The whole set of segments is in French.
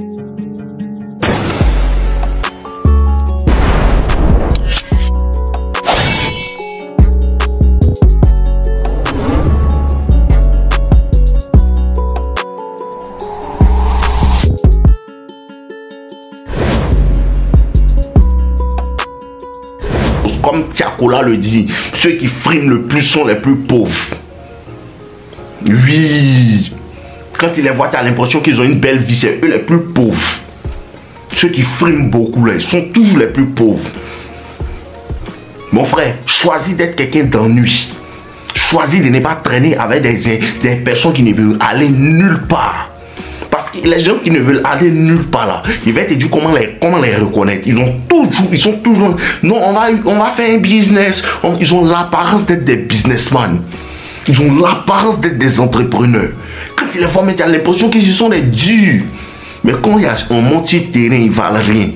Comme Tiakola le dit, ceux qui friment le plus sont les plus pauvres. Oui. Quand tu les vois, tu as l'impression qu'ils ont une belle vie. C'est eux les plus pauvres. Ceux qui friment beaucoup, là, ils sont toujours les plus pauvres. Mon frère, choisis d'être quelqu'un d'ennui. Choisis de ne pas traîner avec des personnes qui ne veulent aller nulle part. Parce que les gens qui ne veulent aller nulle part là, ils vont te dire comment les reconnaître. Ils sont toujours, non, on va faire un business. Ils ont l'apparence d'être des businessmen. Ils ont l'apparence d'être des entrepreneurs. Quand ils les voient, tu as l'impression qu'ils sont des durs. Mais quand on monte sur le terrain, ils ne valent rien.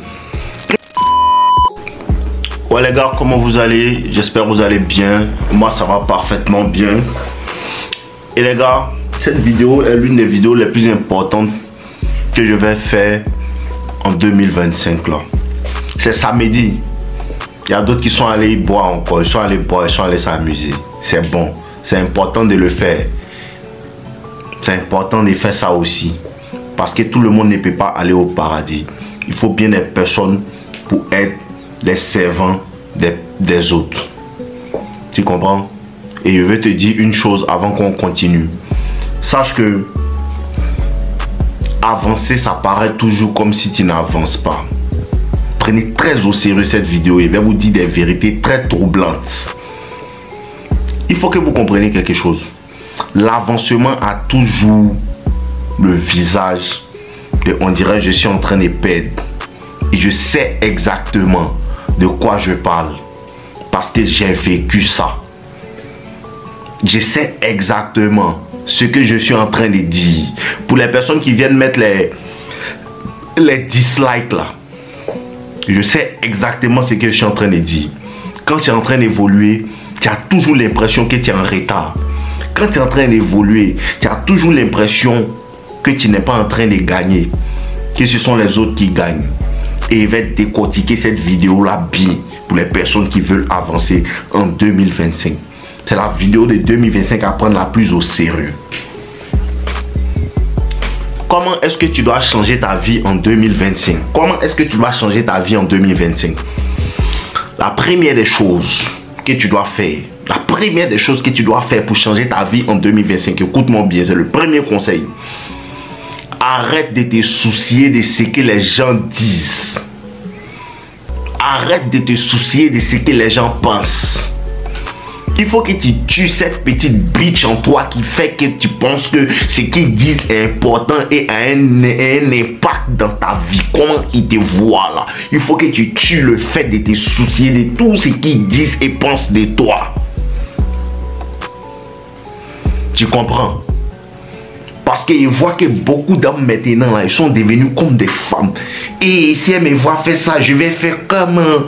Ouais les gars, comment vous allez? J'espère que vous allez bien. Moi ça va parfaitement bien. Et les gars, cette vidéo est l'une des vidéos les plus importantes que je vais faire en 2025 là. C'est samedi. Il y a d'autres qui sont allés boire encore. Ils sont allés boire, ils sont allés s'amuser. C'est bon. C'est important de le faire. C'est important de faire ça aussi. Parce que tout le monde ne peut pas aller au paradis. Il faut bien des personnes pour être les servants des autres. Tu comprends? Et je vais te dire une chose avant qu'on continue. Sache que avancer, ça paraît toujours comme si tu n'avances pas. Prenez très au sérieux cette vidéo et je vais vous dire des vérités très troublantes. Il faut que vous compreniez quelque chose. L'avancement a toujours le visage de on dirait je suis en train de perdre. Et je sais exactement de quoi je parle. Parce que j'ai vécu ça. Je sais exactement ce que je suis en train de dire. Pour les personnes qui viennent mettre les dislikes là, je sais exactement ce que je suis en train de dire. Quand tu es en train d'évoluer, tu as toujours l'impression que tu es en retard. Quand tu es en train d'évoluer, tu as toujours l'impression que tu n'es pas en train de gagner. Que ce sont les autres qui gagnent. Et je vais décortiquer cette vidéo là bien pour les personnes qui veulent avancer en 2025. C'est la vidéo de 2025 à prendre la plus au sérieux. Comment est-ce que tu dois changer ta vie en 2025? Comment est-ce que tu dois changer ta vie en 2025? La première des choses que tu dois faire, pour changer ta vie en 2025, écoute-moi bien, c'est le premier conseil. Arrête de te soucier de ce que les gens disent. Arrête de te soucier de ce que les gens pensent. Il faut que tu tues cette petite bitch en toi qui fait que tu penses que ce qu'ils disent est important et a un impact dans ta vie. Comment ils te voient là. Il faut que tu tues le fait de te soucier de tout ce qu'ils disent et pensent de toi. Tu comprends? Parce qu'ils voient que beaucoup d'hommes maintenant là, ils sont devenus comme des femmes. Et si elles me voient faire ça, je vais faire comment?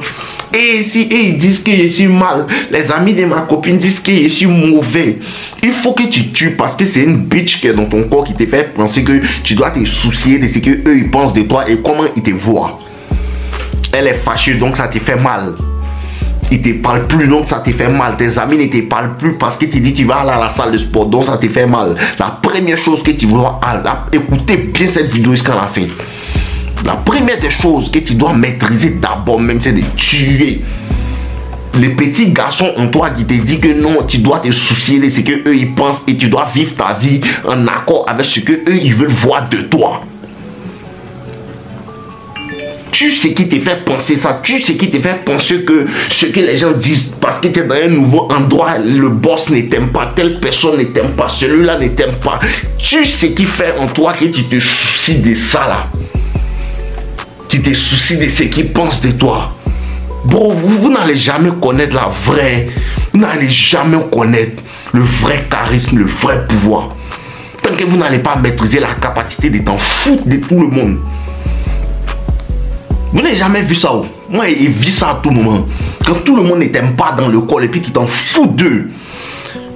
Et si ils disent que je suis mal, les amis de ma copine disent que je suis mauvais. Il faut que tu tues parce que c'est une bitch qui est dans ton corps qui te fait penser que tu dois te soucier de ce que eux ils pensent de toi et comment ils te voient. Elle est fâchée donc ça te fait mal. Ils te parlent plus donc ça te fait mal. Tes amis ne te parlent plus parce que tu dis tu vas aller à la salle de sport donc ça te fait mal. La première chose que tu dois écouter bien cette vidéo jusqu'à la fin. La première des choses que tu dois maîtriser d'abord même, c'est de tuer les petits garçons en toi qui te disent que non, tu dois te soucier de ce que eux ils pensent et tu dois vivre ta vie en accord avec ce que eux ils veulent voir de toi. Tu sais qui te fait penser ça, tu sais qui te fait penser que ce que les gens disent parce que tu es dans un nouveau endroit, le boss ne t'aime pas, telle personne ne t'aime pas, celui-là ne t'aime pas. Tu sais qui fait en toi que tu te soucies de ça là. Tu te soucies de ce qu'ils pensent de toi. Bon, vous n'allez jamais connaître la vraie. Vous n'allez jamais connaître le vrai charisme, le vrai pouvoir. Tant que vous n'allez pas maîtriser la capacité de t'en foutre de tout le monde. Vous n'avez jamais vu ça. Moi, je vis ça à tout moment. Quand tout le monde ne t'aime pas dans le col et puis tu t'en fous d'eux.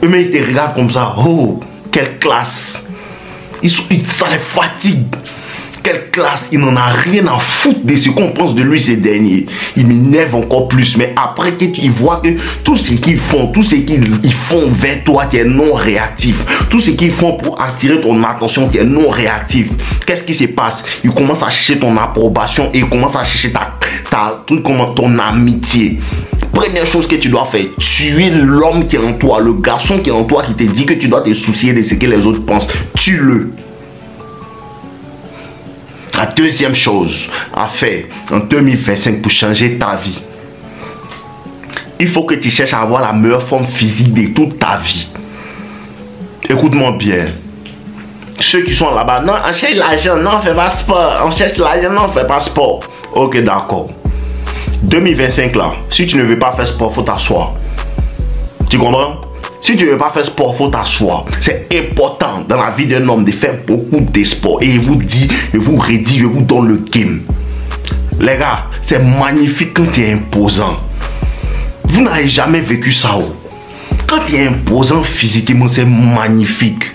Eux-mêmes, ils te regardent comme ça. Oh, quelle classe. Ça les fatigue. quelle classe, il n'en a rien à foutre de ce qu'on pense de lui ces derniers. Il m'énerve encore plus, mais après qu'il voit que tout ce qu'ils font, tout ce qu'ils font vers toi, tu es non réactif. Tout ce qu'ils font pour attirer ton attention, tu es non réactif. Qu'est-ce qui se passe? Il commence à chercher ton approbation et il commence à chercher ton amitié. Première chose que tu dois faire, tuer l'homme qui est en toi, le garçon qui est en toi, qui te dit que tu dois te soucier de ce que les autres pensent. Tue-le. La deuxième chose à faire en 2025 pour changer ta vie, il faut que tu cherches à avoir la meilleure forme physique de toute ta vie. Écoute-moi bien. Ceux qui sont là-bas, non, on cherche l'argent, non, on ne fait pas sport. On cherche l'argent, non, on ne fait pas sport. Ok, d'accord. 2025 là, si tu ne veux pas faire sport, il faut t'asseoir. Tu comprends? Si tu ne veux pas faire sport, il faut t'asseoir. C'est important dans la vie d'un homme de faire beaucoup de sport. Et il vous dit, je vous redis, je vous donne le game. Les gars, c'est magnifique quand tu es imposant. Vous n'avez jamais vécu ça. Quand tu es imposant physiquement, c'est magnifique.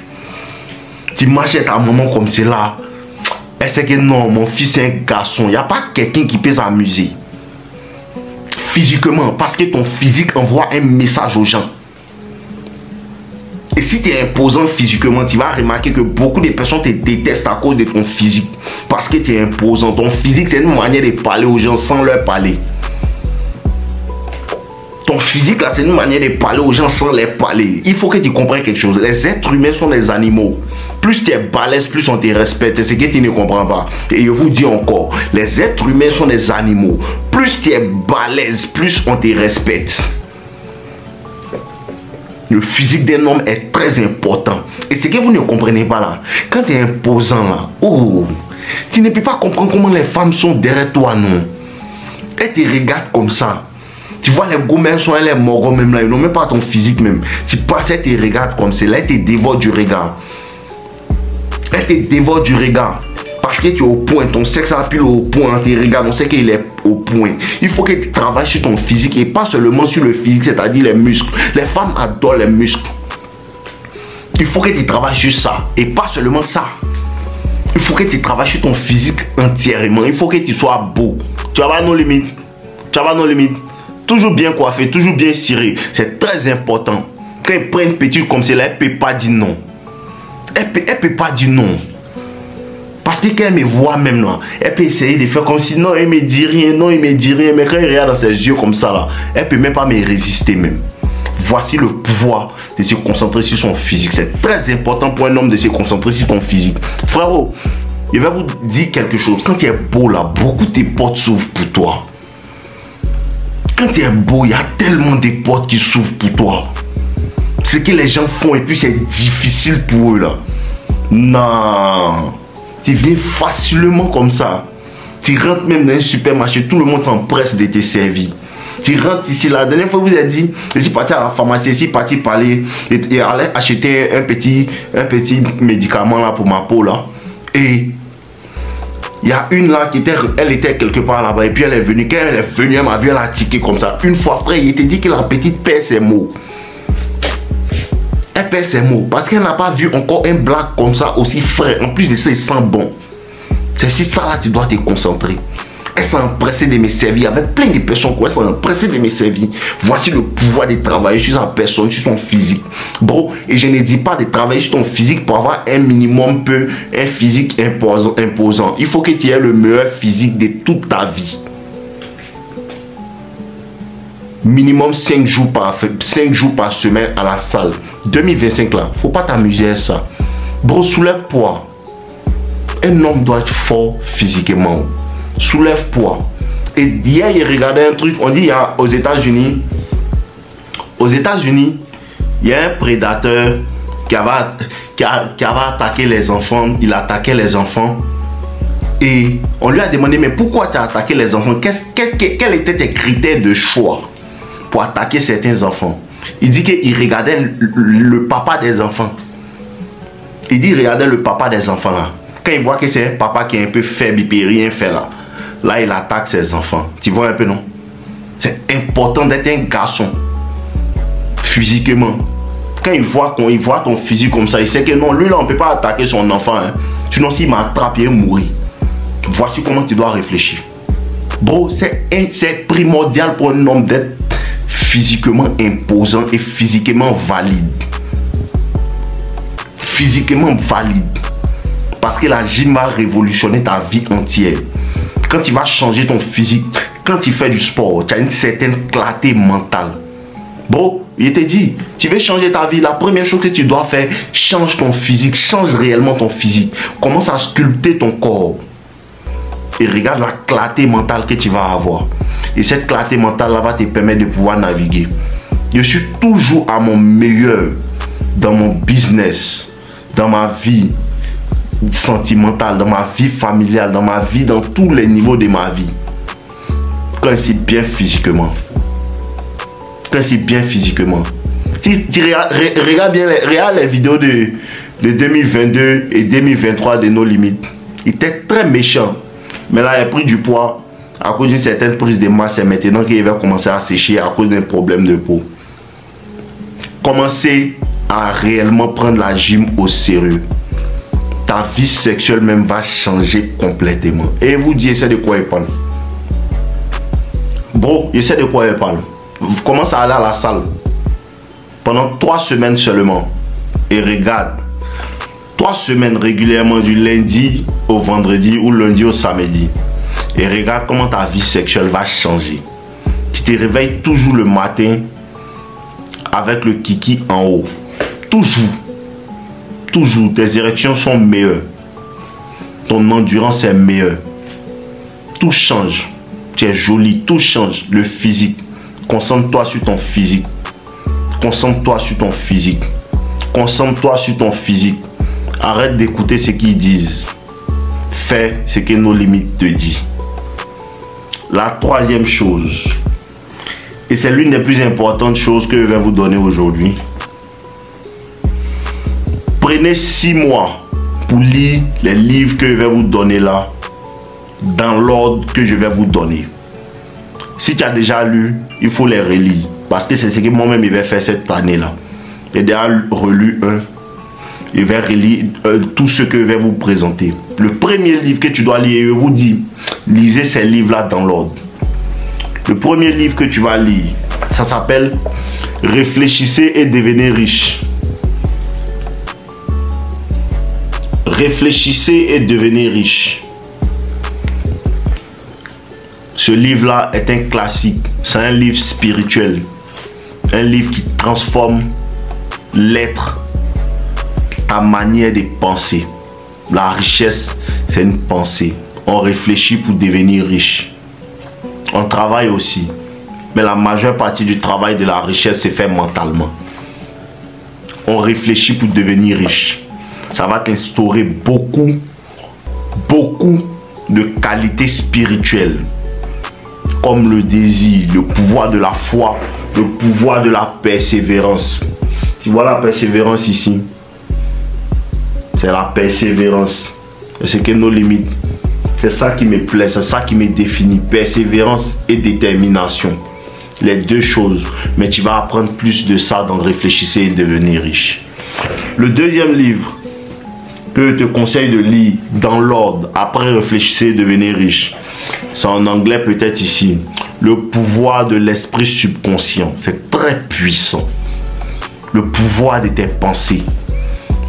Tu marches à ta maman comme c'est là. Elle sait que non, mon fils est un garçon. Il n'y a pas quelqu'un qui peut s'amuser. Physiquement, parce que ton physique envoie un message aux gens. Et si tu es imposant physiquement, tu vas remarquer que beaucoup de personnes te détestent à cause de ton physique. Parce que tu es imposant. Ton physique, c'est une manière de parler aux gens sans leur parler. Ton physique, là, c'est une manière de parler aux gens sans les parler. Il faut que tu comprennes quelque chose. Les êtres humains sont des animaux. Plus tu es balèze, plus on te respecte. C'est ce que tu ne comprends pas. Et je vous dis encore, les êtres humains sont des animaux. Plus tu es balèze, plus on te respecte. Le physique d'un homme est très important. Et ce que vous ne comprenez pas là, quand tu es imposant là, oh, tu ne peux pas comprendre comment les femmes sont derrière toi, non. Elles te regardent comme ça. Tu vois les gomelles sont les morts même là, ils n'ont même pas ton physique même. Tu passes et te regardes comme ça, là, elles te dévorent du regard. Elles te dévorent du regard. Parce que tu es au point, ton sexe appuie au point, tes regards, on sait qu'il est au point. Il faut que tu travailles sur ton physique et pas seulement sur le physique, c'est-à-dire les muscles. Les femmes adorent les muscles. Il faut que tu travailles sur ça et pas seulement ça. Il faut que tu travailles sur ton physique entièrement. Il faut que tu sois beau. Tu vas nos limites. Tu vas nos limites. Toujours bien coiffé, toujours bien ciré. C'est très important. Quand elle prend une petite comme celle-là, elle ne peut pas dire non. Elle peut pas dire non. Parce que quand elle me voit même là, elle peut essayer de faire comme si non, elle me dit rien, non, il me dit rien. Mais quand elle regarde dans ses yeux comme ça là, elle peut même pas me résister même. Voici le pouvoir de se concentrer sur son physique. C'est très important pour un homme de se concentrer sur son physique. Frérot, je vais vous dire quelque chose. Quand tu es beau là, beaucoup de portes s'ouvrent pour toi. Quand tu es beau, il y a tellement de portes qui s'ouvrent pour toi. Ce que les gens font et puis c'est difficile pour eux là. Non. Tu viens facilement comme ça. Tu rentres même dans un supermarché, tout le monde s'empresse de te servir. Tu rentres ici, la dernière fois vous avez dit, je suis parti à la pharmacie, je suis parti parler et aller acheter un petit médicament là pour ma peau là. Et il y a une là qui était, elle était quelque part là-bas et puis elle est venue. Quand elle est venue, elle m'a vu, elle a tiqué comme ça. Une fois frère, il te dit que la petite perd ses mots. Elle perd ses mots parce qu'elle n'a pas vu encore un black comme ça aussi frais. En plus de ça, il sent bon. C'est sur ça là tu dois te concentrer. Elle s'est empressée de me servir avec plein de personnes. Elle s'est empressée de me servir. Voici le pouvoir de travailler sur sa personne, sur son physique. Bro, et je ne dis pas de travailler sur ton physique pour avoir un minimum peu, un physique imposant. Il faut que tu aies le meilleur physique de toute ta vie. Minimum 5 jours par semaine à la salle. 2025 là, faut pas t'amuser à ça. Bro, soulève poids. Un homme doit être fort physiquement. Soulève poids. Et hier, il regardait un truc, on dit il y a aux États-Unis, il y a un prédateur qui avait attaqué les enfants. Il attaquait les enfants. Et on lui a demandé, mais pourquoi tu as attaqué les enfants? Quels étaient tes critères de choix pour attaquer certains enfants? Il dit qu'il regardait le papa des enfants. Il dit, regardez le papa des enfants là. Quand il voit que c'est un papa qui est un peu faible, il ne peut rien faire là. Là, il attaque ses enfants. Tu vois un peu, non? C'est important d'être un garçon. Physiquement. Quand il voit ton physique comme ça, il sait que non, lui là, on ne peut pas attaquer son enfant. Hein. Sinon, s'il m'attrape, il va mourir. Voici comment tu dois réfléchir. Bro, c'est primordial pour un homme d'être physiquement imposant et physiquement valide. Physiquement valide. Parce que la gym va révolutionner ta vie entière. Quand tu vas changer ton physique, quand tu fais du sport, tu as une certaine clarté mentale. Bro, il te dit, tu veux changer ta vie, la première chose que tu dois faire, change ton physique, change réellement ton physique. Commence à sculpter ton corps. Et regarde la clarté mentale que tu vas avoir. Et cette clarté mentale là va te permettre de pouvoir naviguer. Je suis toujours à mon meilleur dans mon business, dans ma vie sentimentale, dans ma vie familiale, dans ma vie, dans tous les niveaux de ma vie. Quand c'est bien physiquement. Quand c'est bien physiquement. Si tu regardes bien les vidéos de 2022 et 2023 de nos limites, il était très méchant. Mais là, il a pris du poids à cause d'une certaine prise de masse et maintenant qu'il va commencer à sécher à cause d'un problème de peau. Commencez à réellement prendre la gym au sérieux. Ta vie sexuelle même va changer complètement. Et vous dites, c'est de quoi il parle. Bro, je sais de quoi il parle. Vous commencez à aller à la salle pendant 3 semaines seulement. Et regarde, 3 semaines régulièrement du lundi au vendredi ou lundi au samedi. Et regarde comment ta vie sexuelle va changer. Tu te réveilles toujours le matin avec le kiki en haut. Toujours. Toujours. Tes érections sont meilleures. Ton endurance est meilleure. Tout change. Tu es joli. Tout change. Le physique. Concentre-toi sur ton physique. Concentre-toi sur ton physique. Concentre-toi sur ton physique. Arrête d'écouter ce qu'ils disent. Fais ce que nos limites te disent. La troisième chose, et c'est l'une des plus importantes choses que je vais vous donner aujourd'hui. Prenez 6 mois pour lire les livres que je vais vous donner là, dans l'ordre que je vais vous donner. Si tu as déjà lu, il faut les relire. Parce que c'est ce que moi-même je vais faire cette année-là. J'ai déjà relu un. Je vais relire tout ce que je vais vous présenter. Le premier livre que tu dois lire, je vous dis, lisez ces livres-là dans l'ordre. Le premier livre que tu vas lire, ça s'appelle « Réfléchissez et devenez riche ». Réfléchissez et devenez riche. Ce livre-là est un classique. C'est un livre spirituel. Un livre qui transforme l'être, ta manière de penser. La richesse, c'est une pensée. On réfléchit pour devenir riche. On travaille aussi. Mais la majeure partie du travail de la richesse se fait mentalement. On réfléchit pour devenir riche. Ça va t'instaurer beaucoup de qualités spirituelles. Comme le désir, le pouvoir de la foi, le pouvoir de la persévérance. Tu vois la persévérance ici? C'est la persévérance. C'est que nos limites. C'est ça qui me plaît, c'est ça qui me définit. Persévérance et détermination. Les deux choses. Mais tu vas apprendre plus de ça dans Réfléchissez et devenir riche. Le deuxième livre que je te conseille de lire dans l'ordre, après Réfléchissez et devenir riche, c'est en anglais peut-être ici. Le pouvoir de l'esprit subconscient. C'est très puissant. Le pouvoir de tes pensées.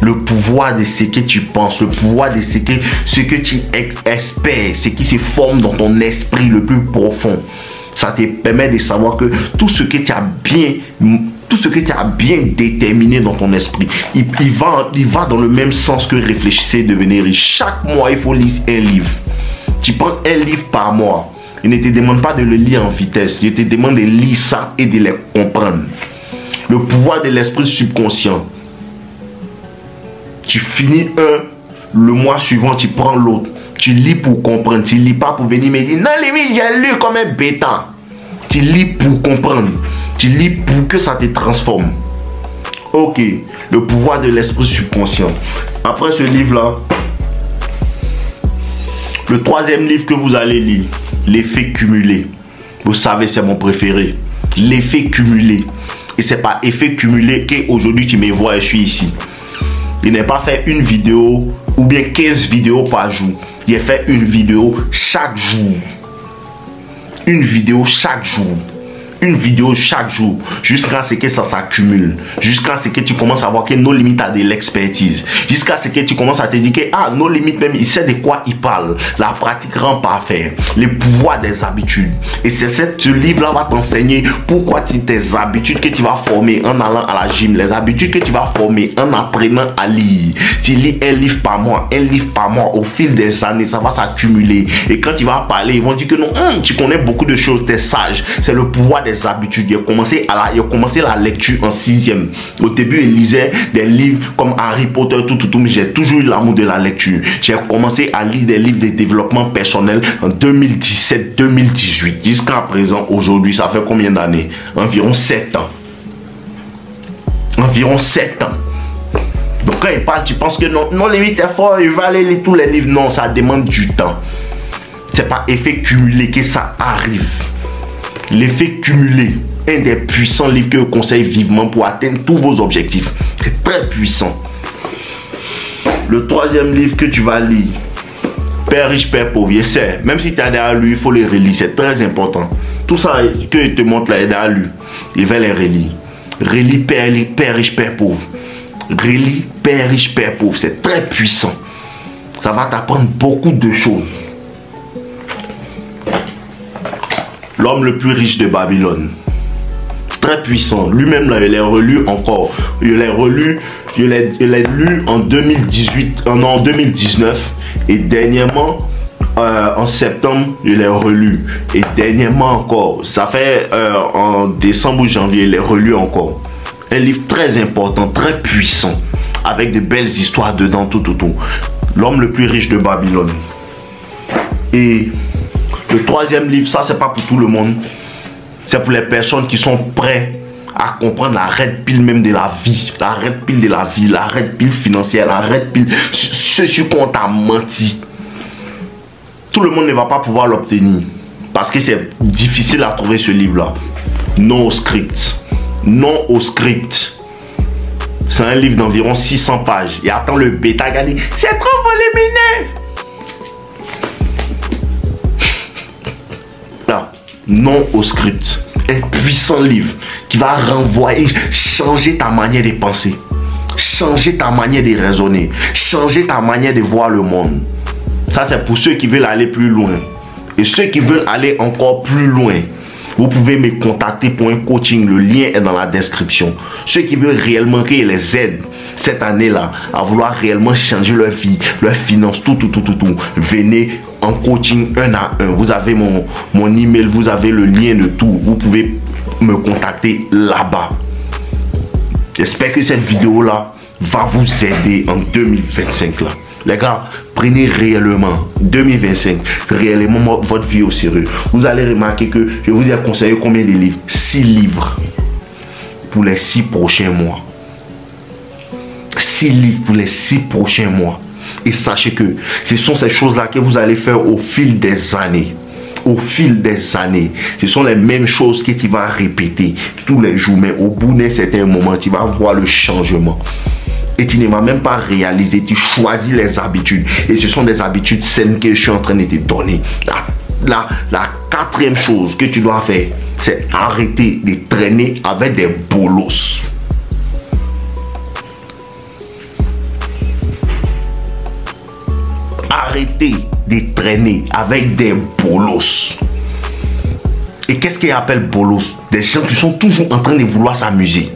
Le pouvoir de ce que tu penses, le pouvoir de ce que tu espères, ce qui se forme dans ton esprit le plus profond. Ça te permet de savoir que tout ce que tu as bien déterminé dans ton esprit, il va dans le même sens que Réfléchissez et devenir riche. Chaque mois, il faut lire un livre. Tu prends un livre par mois. Il ne te demande pas de le lire en vitesse. Il te demande de lire ça et de les comprendre. Le pouvoir de l'esprit subconscient. Tu finis un, le mois suivant, tu prends l'autre. Tu lis pour comprendre. Tu lis pas pour venir me dire, non, limite, j'ai lu comme un bêta. Tu lis pour comprendre. Tu lis pour que ça te transforme. Ok, le pouvoir de l'esprit subconscient. Après ce livre-là, le troisième livre que vous allez lire, l'effet cumulé. Vous savez, c'est mon préféré. L'effet cumulé. Et c'est par effet cumulé qu'aujourd'hui tu me vois et je suis ici. Il n'est pas fait une vidéo ou bien 15 vidéos par jour. J'ai fait une vidéo chaque jour. Une vidéo chaque jour. Une vidéo chaque jour, jusqu'à ce que ça s'accumule, jusqu'à ce que tu commences à voir que No Limit a de l'expertise, jusqu'à ce que tu commences à te dire que No Limit même il sait de quoi il parle. La pratique rend parfait, le pouvoir des habitudes. Et c'est ce livre-là va t'enseigner pourquoi tes habitudes que tu vas former en allant à la gym, les habitudes que tu vas former en apprenant à lire. Tu lis un livre par mois, au fil des années, ça va s'accumuler. Et quand tu vas parler, ils vont dire que non, tu connais beaucoup de choses, tu es sage. C'est le pouvoir des habitudes. Il a commencé la lecture en 6e. Au début, il lisait des livres comme Harry Potter, tout, mais j'ai toujours eu l'amour de la lecture. J'ai commencé à lire des livres de développement personnel en 2017-2018. Jusqu'à présent, aujourd'hui, ça fait combien d'années? Environ 7 ans. Environ 7 ans. Donc quand il parle, tu penses que non limite est fort, il va aller lire tous les livres. Non, ça demande du temps. C'est pas effet cumulé que ça arrive. L'effet cumulé, un des puissants livres que je conseille vivement pour atteindre tous vos objectifs. C'est très puissant. Le 3e livre que tu vas lire, Père riche, Père pauvre, c'est même si tu as derrière lui, il faut les relire, c'est très important. Tout ça que je te montre là est derrière lui, il va les relire. Relis Père riche, Père pauvre. Relis Père riche, Père pauvre, c'est très puissant. Ça va t'apprendre beaucoup de choses. L'homme le plus riche de Babylone. Très puissant. Lui-même, là, il l'a relu encore. Je l'ai lu en 2018, en 2019. Et dernièrement, en septembre, je l'ai relu. Et dernièrement encore, ça fait en décembre ou janvier, je l'ai relu encore. Un livre très important, très puissant. Avec de belles histoires dedans, tout. L'homme le plus riche de Babylone. Et le 3e livre, ça c'est pas pour tout le monde. C'est pour les personnes qui sont prêtes à comprendre la red pill même de la vie. La red pill de la vie, la red pill financière, la red pill, ce sur quoi on t'a menti. Tout le monde ne va pas pouvoir l'obtenir. Parce que c'est difficile à trouver ce livre-là. Non au script. Non au script. C'est un livre d'environ 600 pages. Et attends le bêta, regardez. C'est trop volumineux. Non au script. Un puissant livre qui va renvoyer, changer ta manière de penser, changer ta manière de raisonner, changer ta manière de voir le monde. Ça c'est pour ceux qui veulent aller plus loin. Et ceux qui veulent aller encore plus loin, vous pouvez me contacter pour un coaching. Le lien est dans la description. Ceux qui veulent réellement que les aide cette année-là à vouloir réellement changer leur vie, leurs finances, tout. Venez en coaching 1 à 1. Vous avez mon email, vous avez le lien de tout. Vous pouvez me contacter là-bas. J'espère que cette vidéo-là va vous aider en 2025 là. Les gars, prenez réellement 2025, réellement votre vie au sérieux. Vous allez remarquer que je vous ai conseillé combien de livres? 6 livres pour les 6 prochains mois. 6 livres pour les 6 prochains mois. Et sachez que ce sont ces choses-là que vous allez faire au fil des années. Au fil des années, ce sont les mêmes choses que tu vas répéter tous les jours. Mais au bout d'un certain moment, tu vas voir le changement. Et tu ne vas même pas réaliser, tu choisis les habitudes. Et ce sont des habitudes saines que je suis en train de te donner. La 4e chose que tu dois faire, c'est arrêter de traîner avec des bolos. Arrêtez de traîner avec des bolos. Et qu'est-ce qu'ils appellent bolos? Des gens qui sont toujours en train de vouloir s'amuser.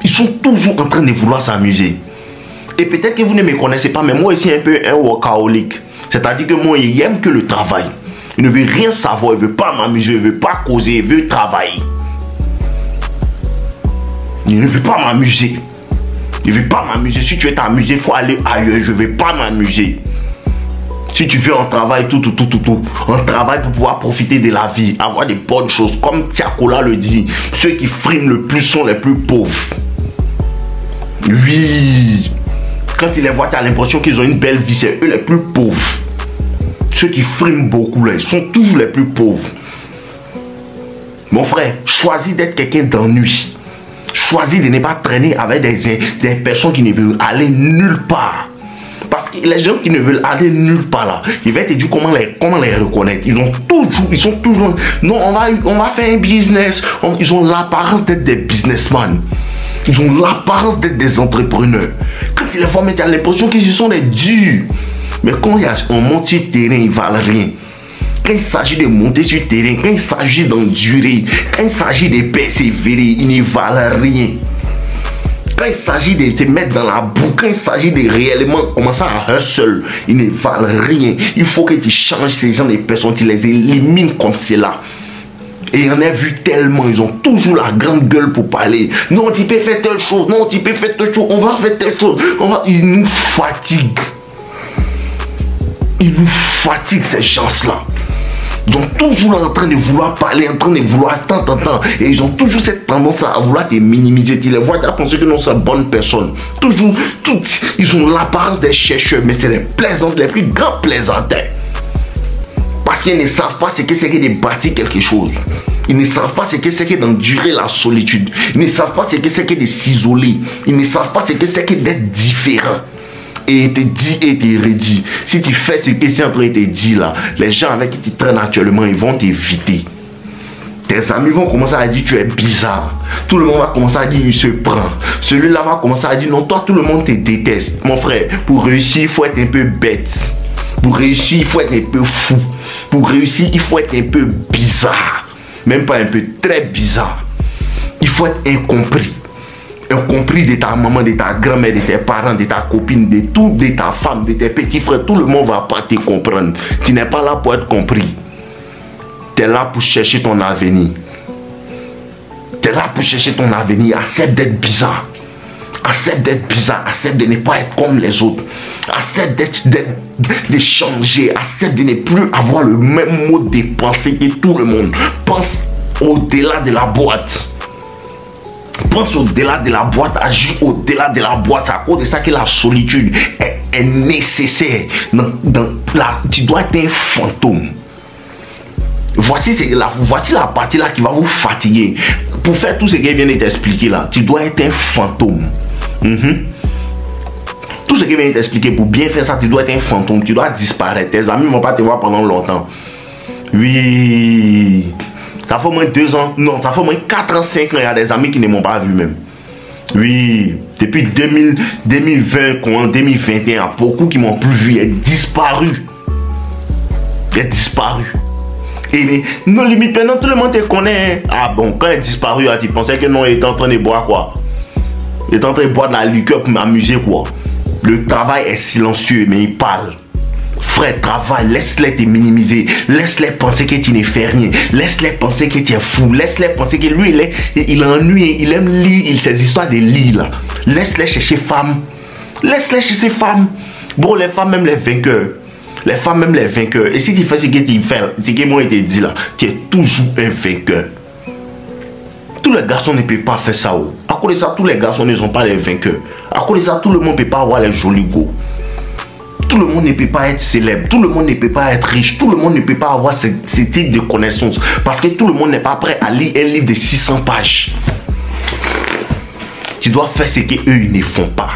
Ils sont toujours en train de vouloir s'amuser. Et peut-être que vous ne me connaissez pas, mais moi aussi un peu un workaholic. C'est-à-dire que moi, il aime que le travail. Il ne veut rien savoir, il ne veut pas m'amuser, il ne veut pas causer, il veut travailler. Il ne veut pas m'amuser. Il ne veut pas m'amuser. Si tu veux t'amuser, il faut aller ailleurs. Je ne veux pas m'amuser. Si tu veux un travail, un travail pour pouvoir profiter de la vie, avoir des bonnes choses. Comme Tiakola le dit, ceux qui friment le plus sont les plus pauvres. Oui. Quand tu les vois, tu as l'impression qu'ils ont une belle vie. C'est eux les plus pauvres. Ceux qui friment beaucoup, là, ils sont toujours les plus pauvres. Mon frère, choisis d'être quelqu'un d'ennui. Choisis de ne pas traîner avec des personnes qui ne veulent aller nulle part. Parce que les gens qui ne veulent aller nulle part là, ils vont te dire comment les reconnaître. Ils sont toujours, non, on va faire un business. Ils ont l'apparence d'être des businessmen. Ils ont l'apparence d'être des entrepreneurs. Quand ils les voient, tu as l'impression qu'ils sont des durs. Mais quand on monte sur le terrain, ils ne valent rien. Quand il s'agit de monter sur le terrain, quand il s'agit d'endurer, quand il s'agit de persévérer, ils ne valent rien. Quand il s'agit de te mettre dans la boue, quand il s'agit de réellement commencer à hustle, ils ne valent rien. Il faut que tu changes ces gens, les personnes, tu les élimines comme cela. Et il y en a vu tellement, ils ont toujours la grande gueule pour parler. Non, tu peux faire telle chose, non, tu peux faire telle chose, on va faire telle chose. Ils nous fatiguent. Ils nous fatiguent, ces gens-là. Ils sont toujours en train de vouloir parler, en train de vouloir tant. Et ils ont toujours cette tendance à vouloir te minimiser. Tu les vois, tu as pensé que non, c'est une bonne personne. Toujours, toutes, ils ont l'apparence des chercheurs, mais c'est les plaisantes, les plus grands plaisantins. Parce qu'ils ne savent pas ce que c'est que de bâtir quelque chose. Ils ne savent pas ce que c'est que d'endurer la solitude. Ils ne savent pas ce que c'est que de s'isoler. Ils ne savent pas ce que c'est que d'être différent. Et te dit et te redit. Si tu fais ce que c'est en train de te dire là, les gens avec qui tu traînes actuellement, ils vont t'éviter. Tes amis vont commencer à dire tu es bizarre. Tout le monde va commencer à dire il se prend. Celui-là va commencer à dire non, toi tout le monde te déteste. Mon frère, pour réussir, il faut être un peu bête. Pour réussir, il faut être un peu fou. Pour réussir, il faut être un peu bizarre. Même pas un peu, très bizarre. Il faut être incompris. Incompris de ta maman, de ta grand-mère, de tes parents, de ta copine, de tout, de ta femme, de tes petits frères. Tout le monde ne va pas te comprendre. Tu n'es pas là pour être compris. Tu es là pour chercher ton avenir. Tu es là pour chercher ton avenir. Accepte d'être bizarre. Accepte d'être bizarre. Accepte de ne pas être comme les autres. Accepte de changer. Accepte de ne plus avoir le même mode de pensée que tout le monde. Pense au-delà de la boîte. Pense au-delà de la boîte, agis au-delà de la boîte. C'est à cause de ça que la solitude est nécessaire. Tu dois être un fantôme. Voici la partie là qui va vous fatiguer. Pour faire tout ce que je viens de t'expliquer là, tu dois être un fantôme. Tout ce que je viens de t'expliquer, pour bien faire ça, tu dois être un fantôme. Tu dois disparaître. Tes amis ne vont pas te voir pendant longtemps. Oui. Ça fait au moins 2 ans, non, ça fait au moins 4 ans, 5 ans, il y a des amis qui ne m'ont pas vu même. Oui, depuis 2020, 2021, il y a beaucoup qui m'ont plus vu, il est disparu. Il est disparu. Et mais, non, limite, maintenant tout le monde te connaît. Ah bon, quand il est disparu, tu pensais que non, il était en train de boire quoi? Il est en train de boire de la liqueur pour m'amuser quoi? Le travail est silencieux, mais il parle. Frère, travaille, laisse-les te minimiser. Laisse-les penser que tu ne fais rien. Laisse-les penser que tu es fou. Laisse-les penser que lui, il ennuie. Il aime lire ces histoires de lire là. Laisse-les chercher femmes. Laisse-les chercher femmes. Bon, les femmes, même les vainqueurs. Les femmes, même les vainqueurs. Et si tu fais ce que tu fais, ce que moi, je te dis là, tu es toujours un vainqueur. Tous les garçons ne peuvent pas faire ça. À cause de ça, tous les garçons ne sont pas les vainqueurs. À cause de ça, tout le monde ne peut pas avoir les jolis go. Tout le monde ne peut pas être célèbre, tout le monde ne peut pas être riche, tout le monde ne peut pas avoir ce type de connaissances. Parce que tout le monde n'est pas prêt à lire un livre de 600 pages. Tu dois faire ce qu'eux ils ne font pas.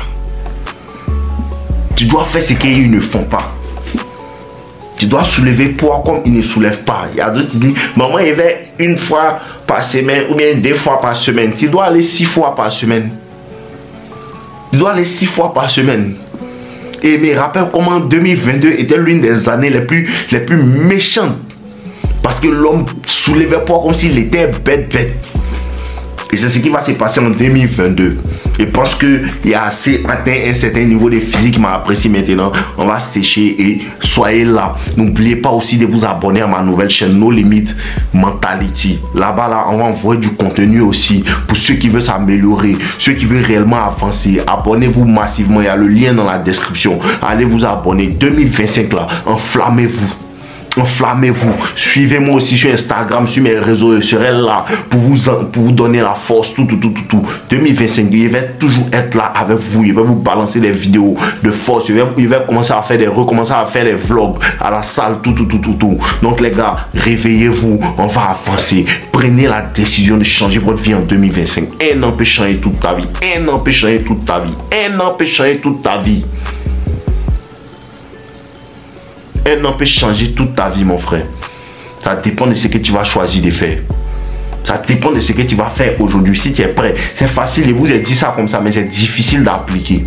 Tu dois faire ce qu'ils ne font pas. Tu dois soulever poids comme ils ne soulèvent pas. Il y a d'autres qui disent, maman, il va 1 fois par semaine ou bien 2 fois par semaine. Tu dois aller 6 fois par semaine. Tu dois aller 6 fois par semaine. Et me rappelle comment 2022 était l'une des années les plus méchantes. Parce que l'homme soulevait poids comme s'il était bête. Et c'est ce qui va se passer en 2022. Et parce qu'il a assez atteint un certain niveau de physique qui m'apprécie maintenant, on va sécher et soyez là. N'oubliez pas aussi de vous abonner à ma nouvelle chaîne No Limit Mentality. Là-bas, là, on va envoyer du contenu aussi pour ceux qui veulent s'améliorer, ceux qui veulent réellement avancer. Abonnez-vous massivement, il y a le lien dans la description. Allez vous abonner. 2025 là, enflammez-vous. Enflammez-vous. Suivez-moi aussi sur Instagram, sur mes réseaux. Je serai là pour vous donner la force. Tout. 2025, il va toujours être là avec vous. Il va vous balancer des vidéos de force. Il va commencer à faire recommencer à faire des vlogs à la salle. Tout. Donc les gars, réveillez-vous. On va avancer. Prenez la décision de changer votre vie en 2025. Un an peut changer toute ta vie. Un an peut changer toute ta vie. Un an peut changer toute ta vie. Un an peut changer toute ta vie, mon frère. Ça dépend de ce que tu vas choisir de faire. Ça dépend de ce que tu vas faire aujourd'hui. Si tu es prêt, c'est facile. Et vous avez dit ça comme ça, mais c'est difficile d'appliquer.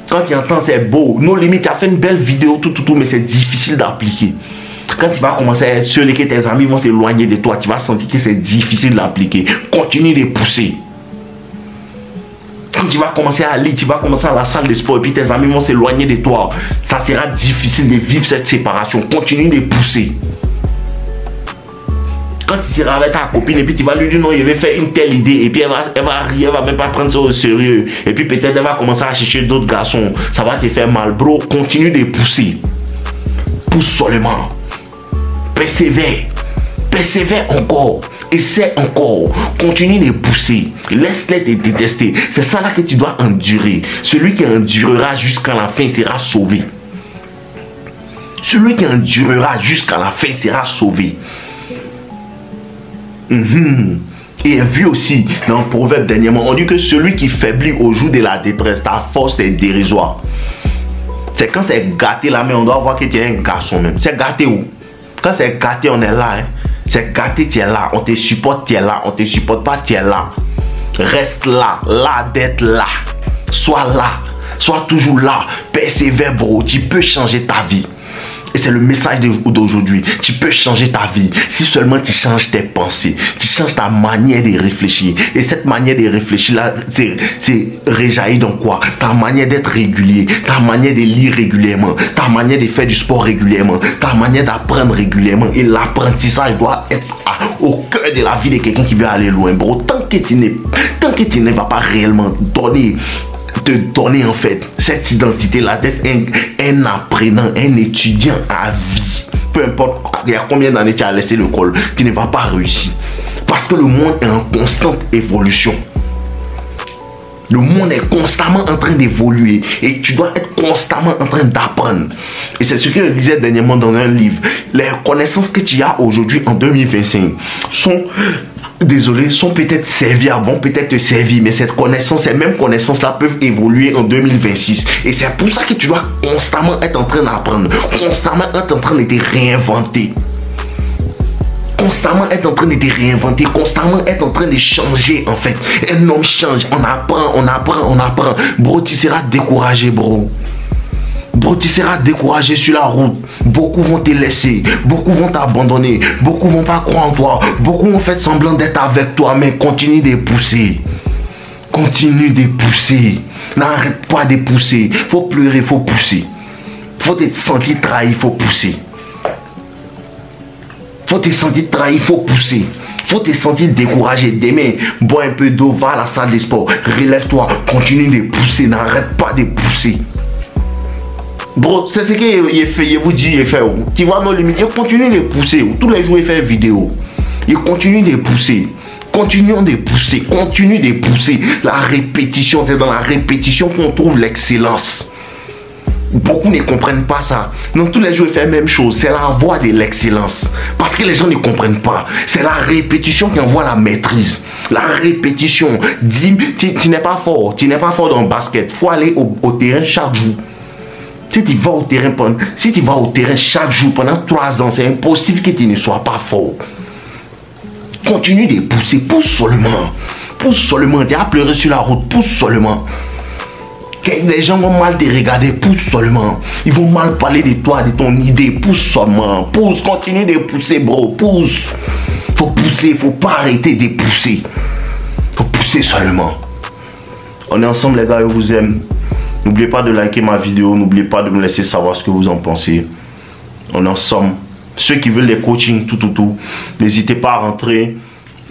Quand tu entends, c'est beau. Nos limites, tu as fait une belle vidéo, tout, mais c'est difficile d'appliquer. Quand tu vas commencer à être seul et que tes amis vont s'éloigner de toi, tu vas sentir que c'est difficile d'appliquer. Continue de pousser. Quand tu vas commencer à aller, tu vas commencer à la salle de sport et puis tes amis vont s'éloigner de toi, ça sera difficile de vivre cette séparation. Continue de pousser. Quand tu seras avec ta copine et puis tu vas lui dire non, je vais faire une telle idée et puis elle va rire, elle va même pas prendre ça au sérieux. Et puis peut-être elle va commencer à chercher d'autres garçons. Ça va te faire mal. Bro, continue de pousser. Pousse seulement. Persévère. Persévère encore. Essaie encore. Continue de pousser. Laisse-les te détester. C'est ça là que tu dois endurer. Celui qui endurera jusqu'à la fin sera sauvé. Celui qui endurera jusqu'à la fin sera sauvé. Et vu aussi dans le proverbe dernièrement, on dit que celui qui faiblit au jour de la détresse, ta force est dérisoire. C'est quand c'est gâté là, mais on doit voir que tu es un garçon même. C'est gâté où? Quand c'est gâté, on est là. Hein? C'est gâté, tu es là. On te supporte, tu es là. On te supporte pas, tu es là. Reste là. Là d'être là. Sois là. Sois toujours là. Persévère, bro. Tu peux changer ta vie. Et c'est le message d'aujourd'hui. Tu peux changer ta vie si seulement tu changes tes pensées. Tu changes ta manière de réfléchir. Et cette manière de réfléchir là, c'est réjailli dans quoi? Ta manière d'être régulier. Ta manière de lire régulièrement. Ta manière de faire du sport régulièrement. Ta manière d'apprendre régulièrement. Et l'apprentissage doit être au cœur de la vie de quelqu'un qui veut aller loin, bro. Tant que tu ne vas pas réellement te donner en fait cette identité là d'être un apprenant, un étudiant à vie, peu importe il y a combien d'années tu as laissé l'école, tu ne vas pas réussir parce que le monde est en constante évolution. Le monde est constamment en train d'évoluer et tu dois être constamment en train d'apprendre. Et c'est ce que je disais dernièrement dans un livre. Les connaissances que tu as aujourd'hui en 2025 sont peut-être servies, vont peut-être te servir, mais cette connaissance, ces mêmes connaissances-là peuvent évoluer en 2026. Et c'est pour ça que tu dois constamment être en train d'apprendre, constamment être en train de te réinventer. Constamment être en train de te réinventer, constamment être en train de changer en fait. Un homme change, on apprend. Bro, tu seras découragé, bro. Bro, tu seras découragé sur la route. Beaucoup vont te laisser, beaucoup vont t'abandonner, beaucoup vont pas croire en toi, beaucoup vont faire semblant d'être avec toi, mais continue de pousser. Continue de pousser. N'arrête pas de pousser. Faut pleurer, faut pousser. Faut te sentir trahi, faut pousser. Faut te sentir trahi, faut pousser. Faut te sentir découragé. Demain, bois un peu d'eau, va à la salle de sport, relève-toi, continue de pousser, n'arrête pas de pousser. Bro, c'est ce que je vous dis, il fait. Tu vois nos limites, il continue de pousser. Tous les jours, il fait vidéo. Il continue de pousser. Continuons de pousser, continue de pousser. La répétition, c'est dans la répétition qu'on trouve l'excellence. Beaucoup ne comprennent pas ça. Donc tous les jours, il fait la même chose. C'est la voie de l'excellence. Parce que les gens ne comprennent pas. C'est la répétition qui envoie la maîtrise. La répétition. Dis, tu n'es pas fort. Tu n'es pas fort dans le basket. Il faut aller au terrain chaque jour. Si tu vas au terrain chaque jour pendant 3 ans, c'est impossible que tu ne sois pas fort. Continue de pousser. Pousse seulement. Pousse seulement. Tu as pleuré sur la route. Pousse seulement. Les gens vont mal te regarder, pousse seulement. Ils vont mal parler de toi, de ton idée, pousse seulement. Pousse, continue de pousser, bro, pousse. Faut pousser, faut pas arrêter de pousser. Faut pousser seulement. On est ensemble les gars, je vous aime. N'oubliez pas de liker ma vidéo, n'oubliez pas de me laisser savoir ce que vous en pensez. On est ensemble. Ceux qui veulent les coachings, tout, n'hésitez pas à rentrer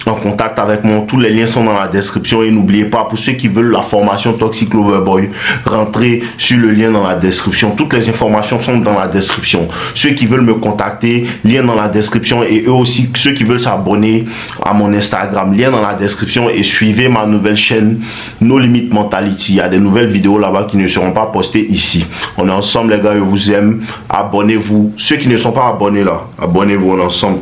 en contact avec moi, tous les liens sont dans la description et n'oubliez pas, pour ceux qui veulent la formation Toxic Lover Boy, rentrez sur le lien dans la description, toutes les informations sont dans la description. Ceux qui veulent me contacter, lien dans la description, et eux aussi, ceux qui veulent s'abonner à mon Instagram, lien dans la description, et suivez ma nouvelle chaîne No Limit Mentality. Il y a des nouvelles vidéos là-bas qui ne seront pas postées ici. On est ensemble les gars, je vous aime, abonnez-vous. Ceux qui ne sont pas abonnés là, abonnez-vous, on est ensemble.